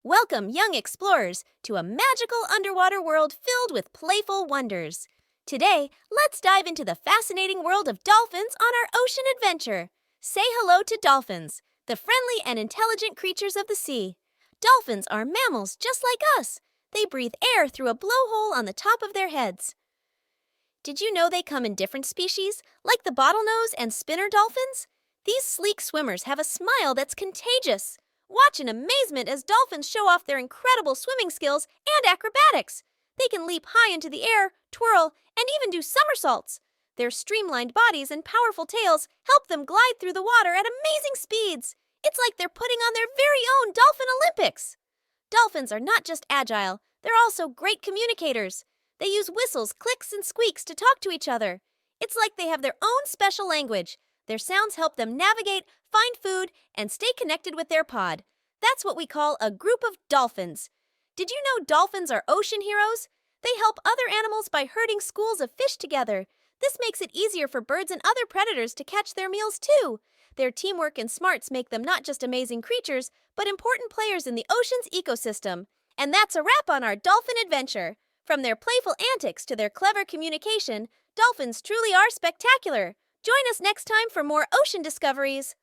Welcome, young explorers, to a magical underwater world filled with playful wonders. Today, let's dive into the fascinating world of dolphins on our ocean adventure. Say hello to dolphins, the friendly and intelligent creatures of the sea. Dolphins are mammals just like us. They breathe air through a blowhole on the top of their heads. Did you know they come in different species, like the bottlenose and spinner dolphins? These sleek swimmers have a smile that's contagious. Watch in amazement as dolphins show off their incredible swimming skills and acrobatics. They can leap high into the air, twirl, and even do somersaults. Their streamlined bodies and powerful tails help them glide through the water at amazing speeds. It's like they're putting on their very own Dolphin Olympics. Dolphins are not just agile, they're also great communicators. They use whistles, clicks, and squeaks to talk to each other. It's like they have their own special language. Their sounds help them navigate, find food, and stay connected with their pod. That's what we call a group of dolphins. Did you know dolphins are ocean heroes? They help other animals by herding schools of fish together. This makes it easier for birds and other predators to catch their meals too. Their teamwork and smarts make them not just amazing creatures, but important players in the ocean's ecosystem. And that's a wrap on our dolphin adventure. From their playful antics to their clever communication, dolphins truly are spectacular. Join us next time for more ocean discoveries.